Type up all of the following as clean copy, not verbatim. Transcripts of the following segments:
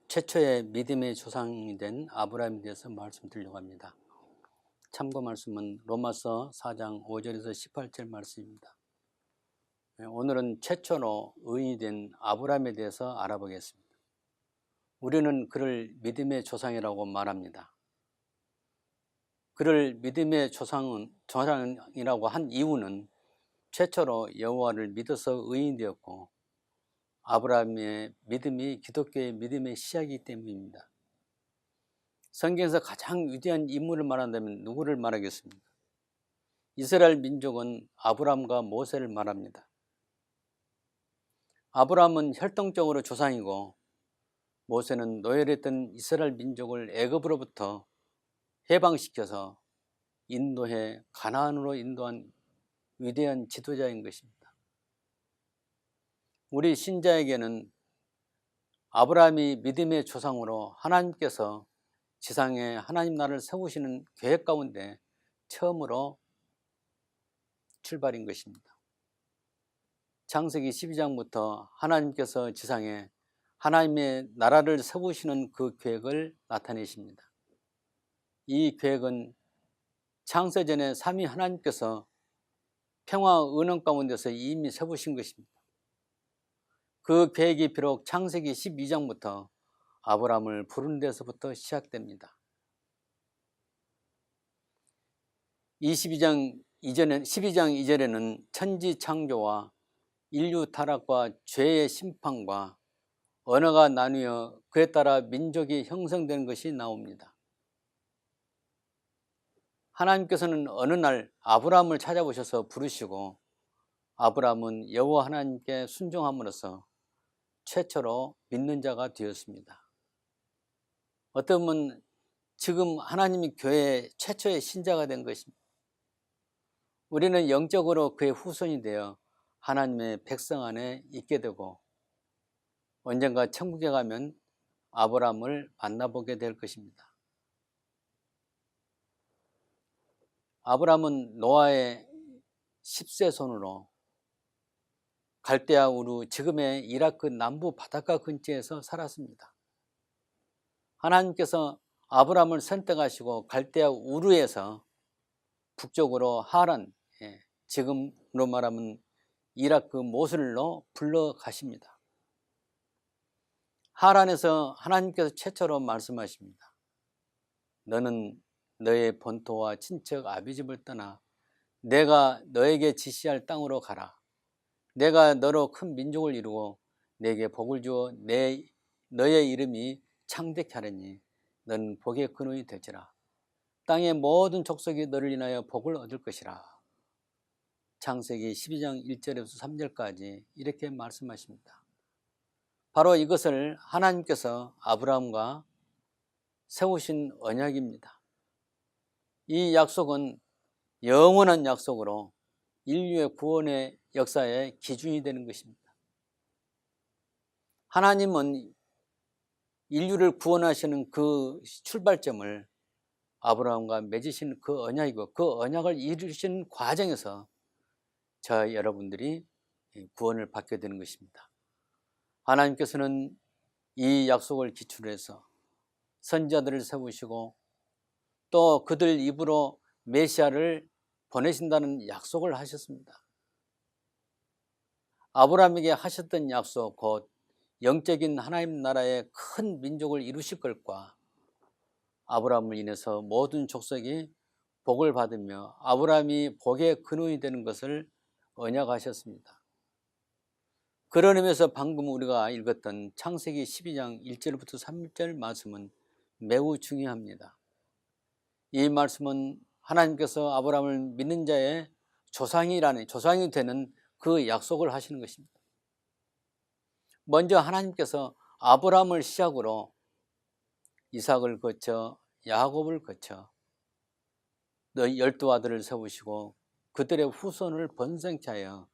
최초의 믿음의 조상이 된 아브라함에 대해서 말씀드리려고 합니다. 참고 말씀은 로마서 4장 5절에서 18절 말씀입니다. 오늘은 최초로 의인이 된 아브라함에 대해서 알아보겠습니다. 우리는 그를 믿음의 조상이라고 말합니다. 그를 믿음의 조상이라고 한 이유는 최초로 여호와를 믿어서 의인이 되었고 아브라함의 믿음이 기독교의 믿음의 시작이기 때문입니다. 성경에서 가장 위대한 인물을 말한다면 누구를 말하겠습니까? 이스라엘 민족은 아브라함과 모세를 말합니다. 아브라함은 혈통적으로 조상이고 모세는 노예했던 이스라엘 민족을 애굽으로부터 해방시켜서 인도해 가나안으로 인도한 위대한 지도자인 것입니다. 우리 신자에게는 아브라함이 믿음의 조상으로 하나님께서 지상에 하나님 나라를 세우시는 계획 가운데 처음으로 출발인 것입니다. 창세기 12장부터 하나님께서 지상에 하나님의 나라를 세우시는 그 계획을 나타내십니다. 이 계획은 창세전에 삼위 하나님께서 평화 은원 가운데서 이미 세우신 것입니다. 그 계획이 비록 창세기 12장부터 아브라함을 부르는 데서부터 시작됩니다. 12장 이전에는 천지 창조와 인류 타락과 죄의 심판과 언어가 나뉘어 그에 따라 민족이 형성되는 것이 나옵니다. 하나님께서는 어느 날 아브라함을 찾아오셔서 부르시고 아브라함은 여호와 하나님께 순종함으로써 최초로 믿는 자가 되었습니다. 어쩌면 지금 하나님이 교회의 최초의 신자가 된 것입니다. 우리는 영적으로 그의 후손이 되어 하나님의 백성 안에 있게 되고 언젠가 천국에 가면 아브라함을 만나보게 될 것입니다. 아브라함은 노아의 10세 손으로 갈대아 우르 지금의 이라크 남부 바닷가 근처에서 살았습니다. 하나님께서 아브라함을 선택하시고 갈대아 우르에서 북쪽으로 하란, 지금으로 말하면 이라크 모술로 불러가십니다. 하란에서 하나님께서 최초로 말씀하십니다. 너는 너의 본토와 친척 아비집을 떠나 내가 너에게 지시할 땅으로 가라. 내가 너로 큰 민족을 이루고 내게 복을 주어 너의 이름이 창대케 하리니 너는 복의 근원이 되리라. 땅의 모든 족속이 너를 인하여 복을 얻을 것이라. 창세기 12장 1절에서 3절까지 이렇게 말씀하십니다. 바로 이것을 하나님께서 아브라함과 세우신 언약입니다. 이 약속은 영원한 약속으로 인류의 구원의 역사의 기준이 되는 것입니다. 하나님은 인류를 구원하시는 그 출발점을 아브라함과 맺으신 그 언약이고 그 언약을 이루시는 과정에서 저 여러분들이 구원을 받게 되는 것입니다. 하나님께서는 이 약속을 기초로 해서 선지자들을 세우시고 또 그들 입으로 메시아를 보내신다는 약속을 하셨습니다. 아브라함에게 하셨던 약속 곧 영적인 하나님 나라의 큰 민족을 이루실 것과 아브라함을 인해서 모든 족속이 복을 받으며 아브라함이 복의 근원이 되는 것을 언약하셨습니다. 그런 의미에서 방금 우리가 읽었던 창세기 12장 1절부터 3절 말씀은 매우 중요합니다. 이 말씀은 하나님께서 아브라함을 믿는 자의 조상이 되는 그 약속을 하시는 것입니다. 먼저 하나님께서 아브라함을 시작으로 이삭을 거쳐 야곱을 거쳐 12아들을 세우시고 그들의 후손을 번성케 하여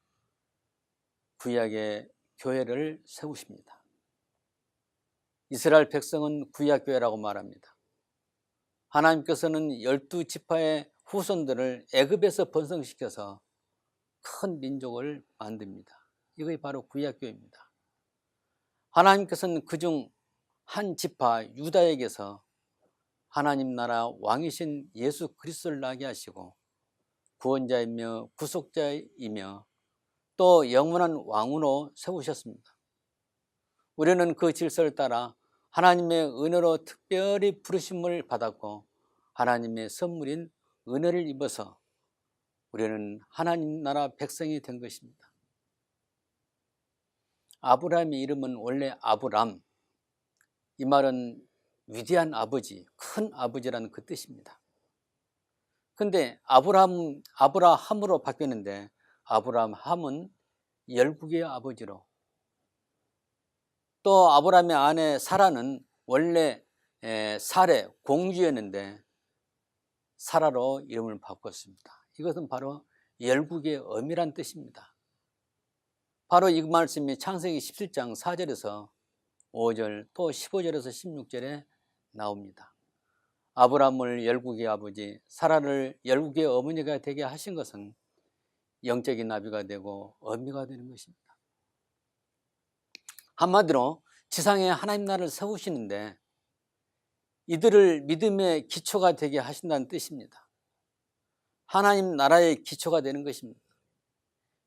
구약의 교회를 세우십니다. 이스라엘 백성은 구약교회라고 말합니다. 하나님께서는 12지파의 후손들을 애굽에서 번성시켜서 큰 민족을 만듭니다. 이것이 바로 구약교회입니다. 하나님께서는 그중 한 지파 유다에게서 하나님 나라 왕이신 예수 그리스도를 나게 하시고 구원자이며 구속자이며 또 영원한 왕으로 세우셨습니다. 우리는 그 질서를 따라 하나님의 은혜로 특별히 부르심을 받았고 하나님의 선물인 은혜를 입어서 우리는 하나님 나라 백성이 된 것입니다. 아브라함의 이름은 원래 아브람, 이 말은 위대한 아버지, 큰 아버지라는 그 뜻입니다. 근데 아브라함으로 바뀌었는데 아브라함은 열국의 아버지로, 또 아브라함의 아내 사라는 원래 사레, 공주였는데 사라로 이름을 바꿨습니다. 이것은 바로 열국의 어미란 뜻입니다. 바로 이 말씀이 창세기 17장 4절에서 5절 또 15절에서 16절에 나옵니다. 아브라함을 열국의 아버지, 사라를 열국의 어머니가 되게 하신 것은 영적인 나비가 되고 어미가 되는 것입니다. 한마디로 지상에 하나님 나라를 세우시는데 이들을 믿음의 기초가 되게 하신다는 뜻입니다. 하나님 나라의 기초가 되는 것입니다.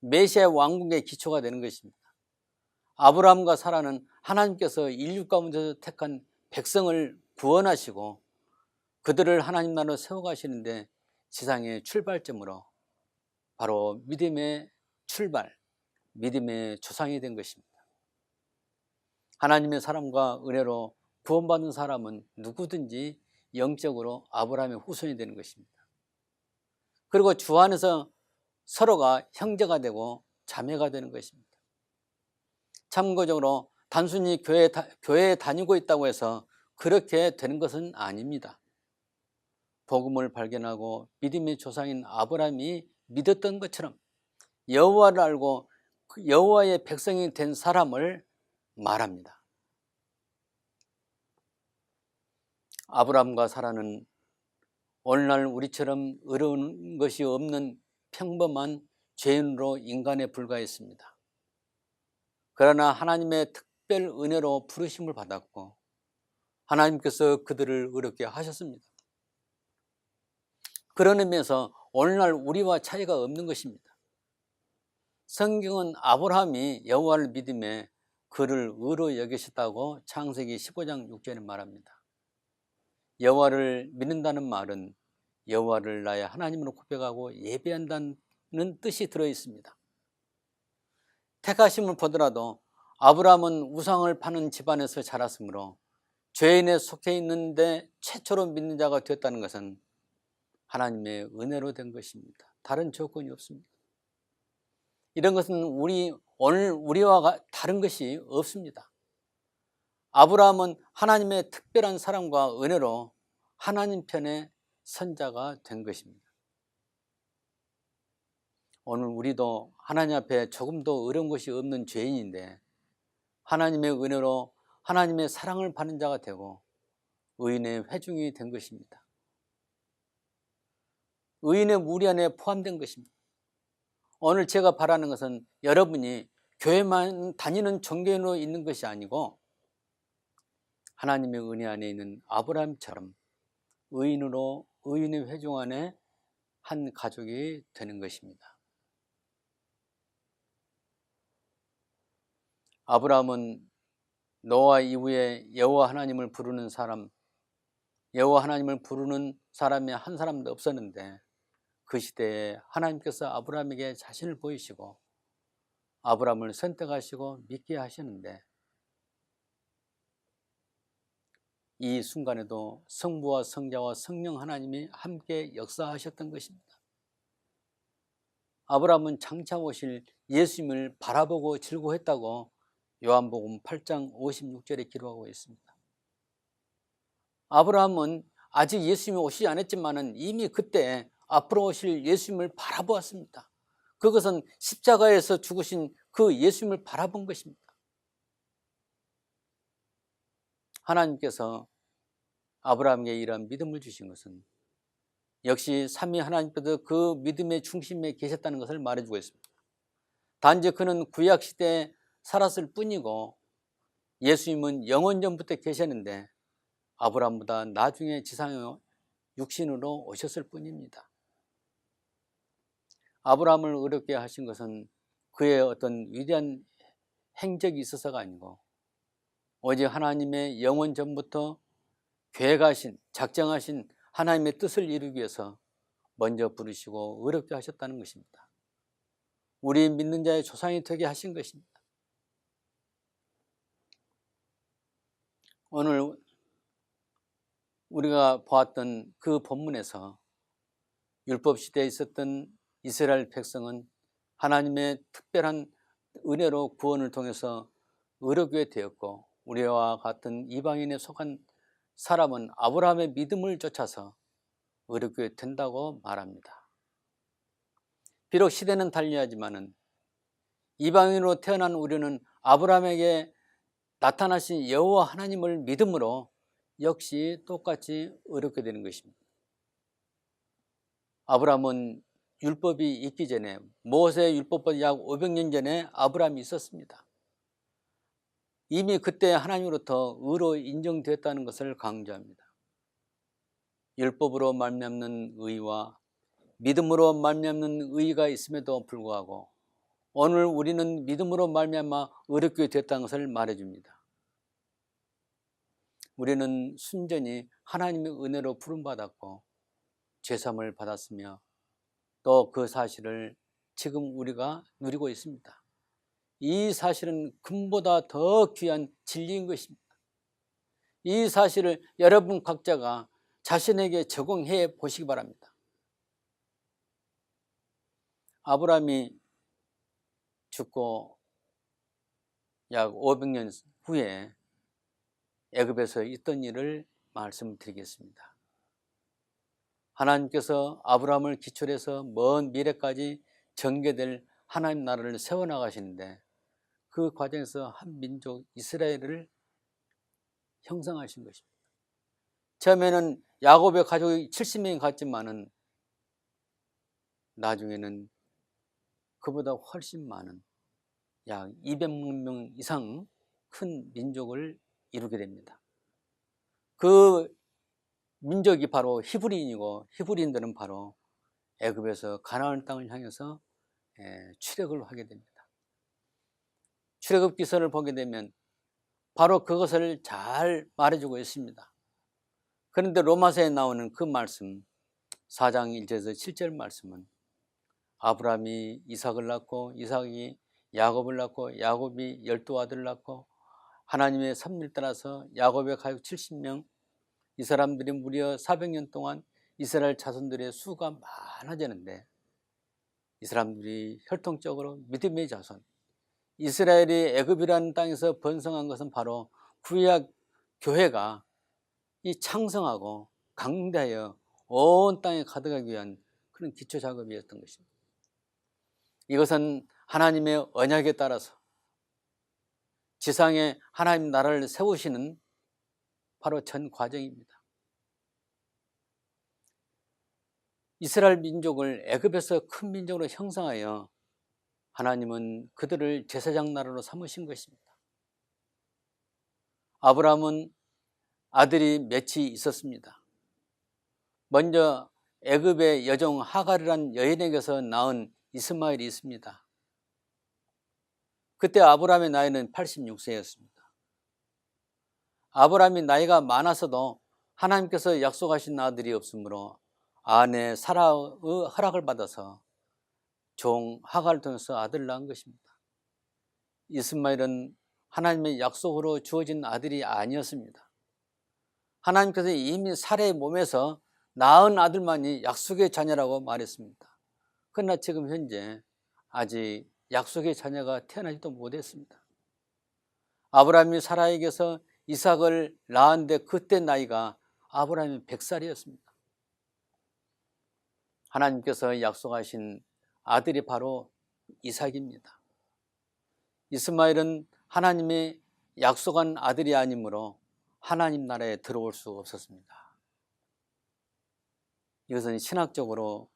메시아 왕국의 기초가 되는 것입니다. 아브라함과 사라는 하나님께서 인류 가운데서 택한 백성을 구원하시고 그들을 하나님 나라로 세워가시는데 지상의 출발점으로 바로 믿음의 출발, 믿음의 조상이 된 것입니다. 하나님의 사랑과 은혜로 구원받은 사람은 누구든지 영적으로 아브라함의 후손이 되는 것입니다. 그리고 주 안에서 서로가 형제가 되고 자매가 되는 것입니다. 참고적으로 단순히 교회에 다니고 있다고 해서 그렇게 되는 것은 아닙니다. 복음을 발견하고 믿음의 조상인 아브라함이 믿었던 것처럼 여호와를 알고 여호와의 백성이 된 사람을 말합니다. 아브라함과 사라는 오늘날 우리처럼 어려운 것이 없는 평범한 죄인으로 인간에 불과했습니다. 그러나 하나님의 특별 은혜로 부르심을 받았고 하나님께서 그들을 의롭게 하셨습니다. 그런 의미에서 오늘날 우리와 차이가 없는 것입니다. 성경은 아브라함이 여호와를 믿음에 그를 의로 여기셨다고 창세기 15장 6절에 말합니다. 여호와를 믿는다는 말은 여호와를 나의 하나님으로 고백하고 예배한다는 뜻이 들어있습니다. 택하심을 보더라도 아브라함은 우상을 파는 집안에서 자랐으므로 죄인에 속해 있는데 최초로 믿는 자가 되었다는 것은 하나님의 은혜로 된 것입니다. 다른 조건이 없습니다. 이런 것은 오늘 우리와 다른 것이 없습니다. 아브라함은 하나님의 특별한 사랑과 은혜로 하나님 편의 선자가 된 것입니다. 오늘 우리도 하나님 앞에 조금도 어려운 것이 없는 죄인인데 하나님의 은혜로 하나님의 사랑을 받는 자가 되고 의인의 회중이 된 것입니다. 의인의 무리 안에 포함된 것입니다. 오늘 제가 바라는 것은 여러분이 교회만 다니는 종교인으로 있는 것이 아니고 하나님의 은혜 안에 있는 아브라함처럼 의인으로 의인의 회중 안에 한 가족이 되는 것입니다. 아브라함은 노아 이후에 여호와 하나님을 부르는 사람, 여호와 하나님을 부르는 사람이 한 사람도 없었는데 그 시대에 하나님께서 아브라함에게 자신을 보이시고 아브라함을 선택하시고 믿게 하셨는데 이 순간에도 성부와 성자와 성령 하나님이 함께 역사하셨던 것입니다. 아브라함은 장차 오실 예수님을 바라보고 즐거워했다고 요한복음 8장 56절에 기록하고 있습니다. 아브라함은 아직 예수님이 오시지 않았지만 이미 그때 앞으로 오실 예수님을 바라보았습니다. 그것은 십자가에서 죽으신 그 예수님을 바라본 것입니다. 하나님께서 아브라함에게 이러한 믿음을 주신 것은 역시 삼위 하나님께서 그 믿음의 중심에 계셨다는 것을 말해주고 있습니다. 단지 그는 구약시대에 살았을 뿐이고 예수님은 영원전부터 계셨는데 아브라함보다 나중에 지상에 육신으로 오셨을 뿐입니다. 아브라함을 어렵게 하신 것은 그의 어떤 위대한 행적이 있어서가 아니고 오직 하나님의 영원전부터 계획하신 작정하신 하나님의 뜻을 이루기 위해서 먼저 부르시고 어렵게 하셨다는 것입니다. 우리 믿는 자의 조상이 되게 하신 것입니다. 오늘 우리가 보았던 그 본문에서 율법 시대에 있었던 이스라엘 백성은 하나님의 특별한 은혜로 구원을 통해서 의롭게 되었고 우리와 같은 이방인에 속한 사람은 아브라함의 믿음을 쫓아서 의롭게 된다고 말합니다. 비록 시대는 달리하지만은 이방인으로 태어난 우리는 아브라함에게 나타나신 여호와 하나님을 믿음으로 역시 똑같이 의롭게 되는 것입니다. 아브라함은 율법이 있기 전에 모세 율법보다 약 500년 전에 아브라함이 있었습니다. 이미 그때 하나님으로부터 의로 인정되었다는 것을 강조합니다. 율법으로 말미암는 의와 믿음으로 말미암는 의가 있음에도 불구하고 오늘 우리는 믿음으로 말미암아 의롭게 됐다는 것을 말해줍니다. 우리는 순전히 하나님의 은혜로 부름받았고 죄사함을 받았으며 또 그 사실을 지금 우리가 누리고 있습니다. 이 사실은 금보다 더 귀한 진리인 것입니다. 이 사실을 여러분 각자가 자신에게 적용해 보시기 바랍니다. 아브라함이 죽고 약 500년 후에 애굽에서 있던 일을 말씀드리겠습니다. 하나님께서 아브라함을 기초로 해서 먼 미래까지 전개될 하나님 나라를 세워나가시는데 그 과정에서 한 민족 이스라엘을 형성하신 것입니다. 처음에는 야곱의 가족이 70명이 갔지만은 나중에는 그보다 훨씬 많은 약 200만 명 이상 큰 민족을 이루게 됩니다. 그 민족이 바로 히브리인이고 히브리인들은 바로 애굽에서 가나안 땅을 향해서 출애굽을 하게 됩니다. 출애굽기서를 보게 되면 바로 그것을 잘 말해주고 있습니다. 그런데 로마서에 나오는 그 말씀 4장 1절에서 7절 말씀은 아브라함이 이삭을 낳고 이삭이 야곱을 낳고 야곱이 12아들을 낳고 하나님의 섭리를 따라서 야곱의 가족 70명 이 사람들이 무려 400년 동안 이스라엘 자손들의 수가 많아지는데 이 사람들이 혈통적으로 믿음의 자손 이스라엘이 애굽이라는 땅에서 번성한 것은 바로 구약 교회가 이 창성하고 강대하여 온 땅에 가득하기 위한 그런 기초 작업이었던 것입니다. 이것은 하나님의 언약에 따라서 지상에 하나님 나라를 세우시는 바로 전 과정입니다. 이스라엘 민족을 애굽에서 큰 민족으로 형성하여 하나님은 그들을 제사장 나라로 삼으신 것입니다. 아브라함은 아들이 몇이 있었습니다. 먼저 애굽의 여종 하갈이란 여인에게서 낳은 이스마엘이 있습니다. 그때 아브라함의 나이는 86세였습니다. 아브라함이 나이가 많아서도 하나님께서 약속하신 아들이 없으므로 아내 사라의 허락을 받아서 종 하갈을 통해서 아들을 낳은 것입니다. 이스마엘은 하나님의 약속으로 주어진 아들이 아니었습니다. 하나님께서 이미 사라의 몸에서 낳은 아들만이 약속의 자녀라고 말했습니다. 그러나 지금 현재 아직 약속의 자녀가 태어나지도 못했습니다. 아브라함이 사라에게서 이삭을 낳았는데 그때 나이가 아브라함이 100살이었습니다. 하나님께서 약속하신 아들이 바로 이삭입니다. 이스마엘은 하나님이 약속한 아들이 아니므로 하나님 나라에 들어올 수 없었습니다. 이것은 신학적으로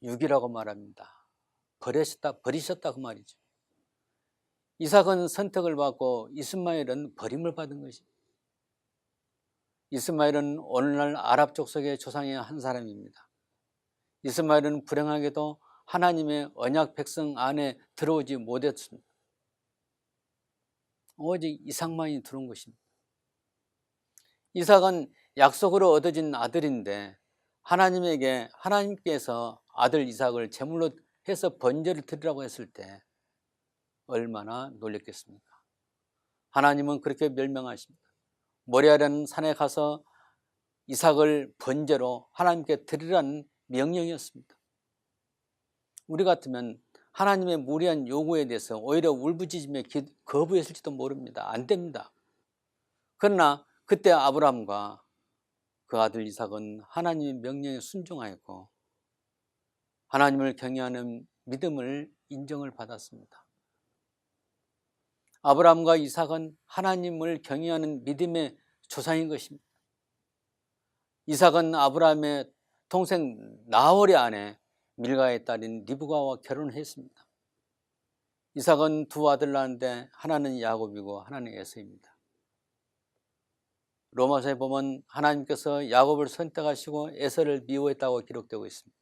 육이라고 말합니다. 버리셨다 그 말이죠. 이삭은 선택을 받고 이스마엘은 버림을 받은 것입니다. 이스마엘은 오늘날 아랍 족속의 조상의 한 사람입니다. 이스마엘은 불행하게도 하나님의 언약 백성 안에 들어오지 못했습니다. 오직 이삭만이 들어온 것입니다. 이삭은 약속으로 얻어진 아들인데 하나님께서 아들 이삭을 제물로 해서 번제를 드리라고 했을 때 얼마나 놀랬겠습니까? 하나님은 그렇게 멸명하십니다. 모리아라는 산에 가서 이삭을 번제로 하나님께 드리라는 명령이었습니다. 우리 같으면 하나님의 무리한 요구에 대해서 오히려 울부짖으며 거부했을지도 모릅니다. 안 됩니다. 그러나 그때 아브라함과 그 아들 이삭은 하나님의 명령에 순종하였고 하나님을 경외하는 믿음을 인정을 받았습니다. 아브라함과 이삭은 하나님을 경외하는 믿음의 조상인 것입니다. 이삭은 아브라함의 동생 나홀의 아내 밀가의 딸인 리브가와 결혼했습니다. 이삭은 두 아들 낳았는데 하나는 야곱이고 하나는 에서입니다. 로마서에 보면 하나님께서 야곱을 선택하시고 에서를 미워했다고 기록되고 있습니다.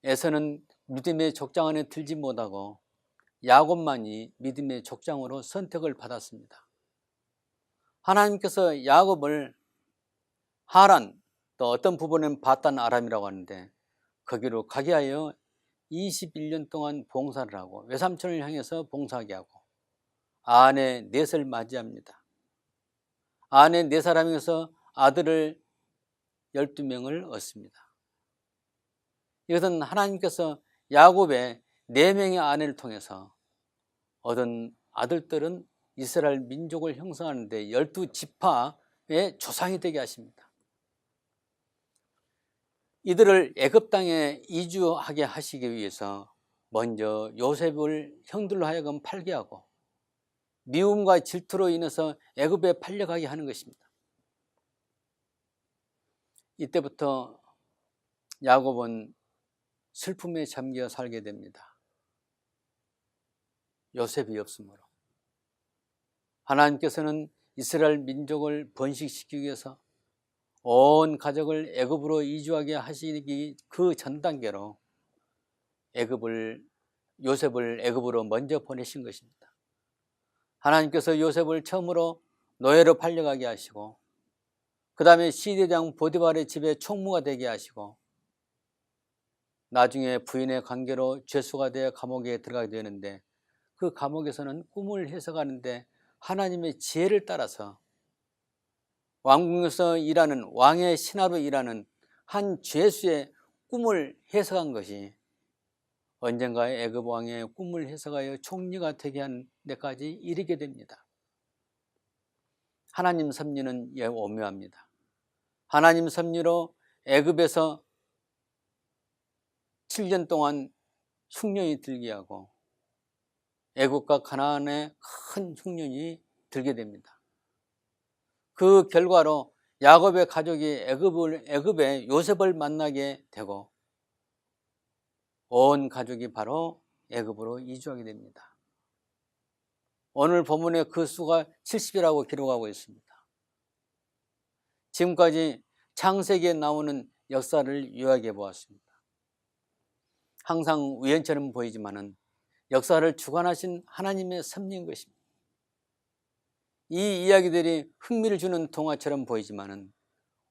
에서는 믿음의 족장 안에 들지 못하고 야곱만이 믿음의 족장으로 선택을 받았습니다. 하나님께서 야곱을 하란, 또 어떤 부분은 바단 아람이라고 하는데 거기로 가게 하여 21년 동안 봉사를 하고 외삼촌을 향해서 봉사하게 하고 아내 넷을 맞이합니다. 아내 네 사람에서 아들을 12명을 얻습니다. 이것은 하나님께서 야곱의 4명의 아내를 통해서 얻은 아들들은 이스라엘 민족을 형성하는 데 12지파의 조상이 되게 하십니다. 이들을 애굽 땅에 이주하게 하시기 위해서 먼저 요셉을 형들로 하여금 팔게 하고 미움과 질투로 인해서 애굽에 팔려가게 하는 것입니다. 이때부터 야곱은 슬픔에 잠겨 살게 됩니다. 요셉이 없으므로. 하나님께서는 이스라엘 민족을 번식시키기 위해서 온 가족을 애굽으로 이주하게 하시기 그 전 단계로 요셉을 애굽으로 먼저 보내신 것입니다. 하나님께서 요셉을 처음으로 노예로 팔려가게 하시고 그 다음에 시대장 보디발의 집에 총무가 되게 하시고 나중에 부인의 관계로 죄수가 되어 감옥에 들어가게 되는데 그 감옥에서는 꿈을 해석하는데 하나님의 지혜를 따라서 왕궁에서 일하는 왕의 신하로 일하는 한 죄수의 꿈을 해석한 것이 언젠가 애굽 왕의 꿈을 해석하여 총리가 되게 한 데까지 이르게 됩니다. 하나님 섭리는 오묘합니다. 하나님 섭리로 애굽에서 7년 동안 흉년이 들게 하고 애굽과 가나안에 큰 흉년이 들게 됩니다. 그 결과로 야곱의 가족이 애굽에 요셉을 만나게 되고 온 가족이 바로 애굽으로 이주하게 됩니다. 오늘 본문에 그 수가 70이라고 기록하고 있습니다. 지금까지 창세기에 나오는 역사를 요약해 보았습니다. 항상 우연처럼 보이지만은 역사를 주관하신 하나님의 섭리인 것입니다. 이 이야기들이 흥미를 주는 동화처럼 보이지만은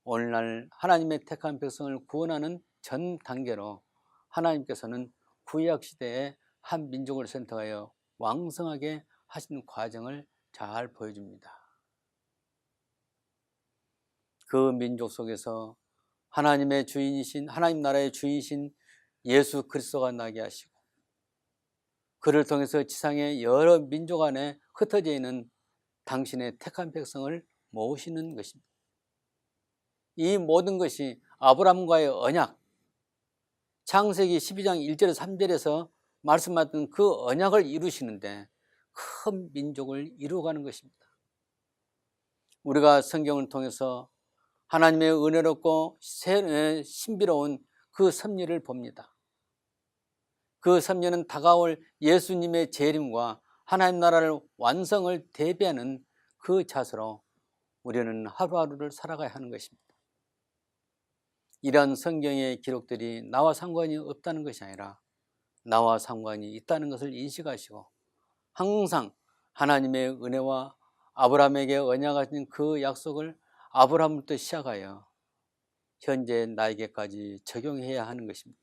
오늘날 하나님의 택한 백성을 구원하는 전 단계로 하나님께서는 구약 시대에 한 민족을 선택하여 왕성하게 하신 과정을 잘 보여줍니다. 그 민족 속에서 하나님의 주인이신 하나님 나라의 주인이신 예수 그리스도가 나게 하시고 그를 통해서 지상의 여러 민족 안에 흩어져 있는 당신의 택한 백성을 모으시는 것입니다. 이 모든 것이 아브라함과의 언약, 창세기 12장 1절에서 3절에서 말씀하던 그 언약을 이루시는데 큰 민족을 이루어가는 것입니다. 우리가 성경을 통해서 하나님의 은혜롭고 신비로운 그 섭리를 봅니다. 그 섭리는 다가올 예수님의 재림과 하나님 나라를 완성을 대비하는 그 자세로 우리는 하루하루를 살아가야 하는 것입니다. 이런 성경의 기록들이 나와 상관이 없다는 것이 아니라 나와 상관이 있다는 것을 인식하시고 항상 하나님의 은혜와 아브라함에게 언약하신 그 약속을 아브라함부터 시작하여 현재 나에게까지 적용해야 하는 것입니다.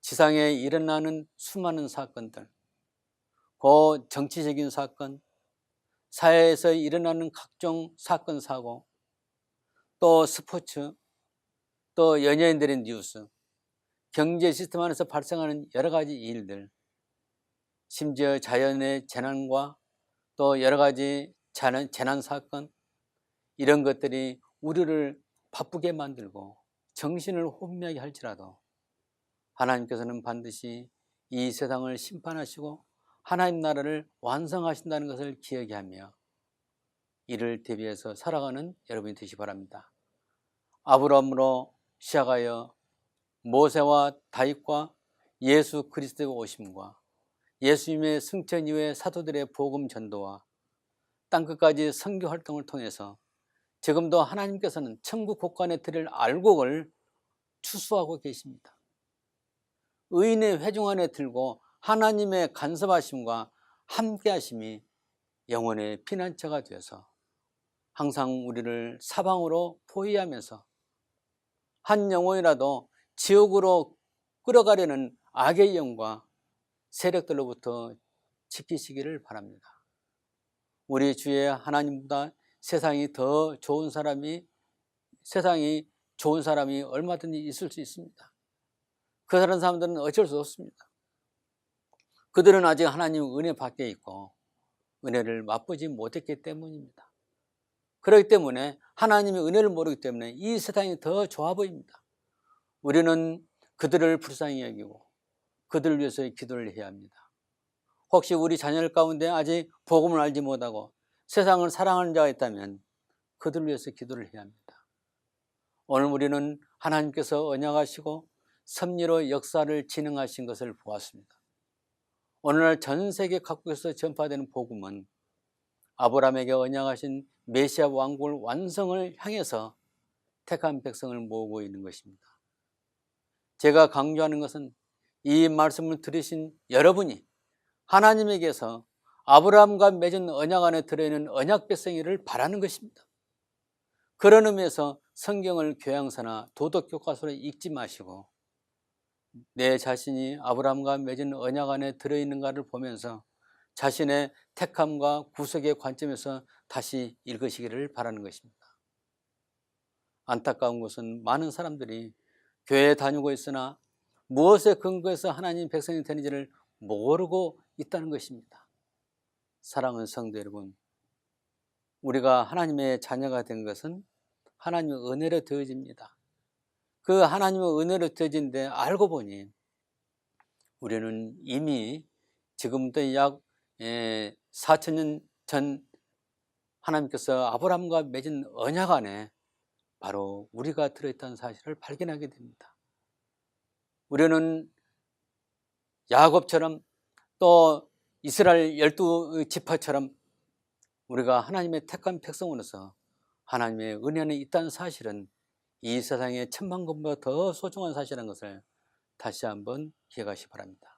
지상에 일어나는 수많은 사건들, 그 정치적인 사건, 사회에서 일어나는 각종 사건 사고, 또 스포츠, 또 연예인들의 뉴스, 경제 시스템 안에서 발생하는 여러 가지 일들, 심지어 자연의 재난과 또 여러 가지 재난 사건, 이런 것들이 우리를 바쁘게 만들고 정신을 혼미하게 할지라도 하나님께서는 반드시 이 세상을 심판하시고 하나님 나라를 완성하신다는 것을 기억해 하며 이를 대비해서 살아가는 여러분이 되시기 바랍니다. 아브라함으로 시작하여 모세와 다윗과 예수 그리스도의 오심과 예수님의 승천 이후의 사도들의 복음 전도와 땅끝까지 선교 활동을 통해서 지금도 하나님께서는 천국 곳간에 드릴 알곡을 추수하고 계십니다. 의인의 회중 안에 들고 하나님의 간섭하심과 함께하심이 영혼의 피난처가 되어서 항상 우리를 사방으로 포위하면서 한 영혼이라도 지옥으로 끌어가려는 악의 영과 세력들로부터 지키시기를 바랍니다. 우리 주의 하나님보다 세상이 좋은 사람이 얼마든지 있을 수 있습니다. 그런 사람들은 어쩔 수 없습니다. 그들은 아직 하나님 은혜 밖에 있고 은혜를 맛보지 못했기 때문입니다. 그렇기 때문에 하나님의 은혜를 모르기 때문에 이 세상이 더 좋아 보입니다. 우리는 그들을 불쌍히 여기고 그들을 위해서 기도를 해야 합니다. 혹시 우리 자녀들 가운데 아직 복음을 알지 못하고 세상을 사랑하는 자가 있다면 그들을 위해서 기도를 해야 합니다. 오늘 우리는 하나님께서 언약하시고 섭리로 역사를 진행하신 것을 보았습니다. 오늘날 전 세계 각국에서 전파되는 복음은 아브라함에게 언약하신 메시아 왕국을 완성을 향해서 택한 백성을 모으고 있는 것입니다. 제가 강조하는 것은 이 말씀을 들으신 여러분이 하나님에게서 아브라함과 맺은 언약 안에 들어있는 언약 백성이를 바라는 것입니다. 그런 의미에서 성경을 교양서나 도덕 교과서로 읽지 마시고 내 자신이 아브라함과 맺은 언약 안에 들어있는가를 보면서 자신의 택함과 구속의 관점에서 다시 읽으시기를 바라는 것입니다. 안타까운 것은 많은 사람들이 교회에 다니고 있으나 무엇에 근거해서 하나님 백성이 되는지를 모르고 있다는 것입니다. 사랑하는 성도 여러분, 우리가 하나님의 자녀가 된 것은 하나님의 은혜로 되어집니다. 그 하나님의 은혜로 되어진데 알고 보니 우리는 이미 지금부터 약 4,000년 전 하나님께서 아브라함과 맺은 언약 안에 바로 우리가 들어있다는 사실을 발견하게 됩니다. 우리는 야곱처럼 또 이스라엘 12지파처럼 우리가 하나님의 택한 백성으로서 하나님의 은혜 안에 있다는 사실은 이 세상의 천만금보다 더 소중한 사실인 것을 다시 한번 기억하시기 바랍니다.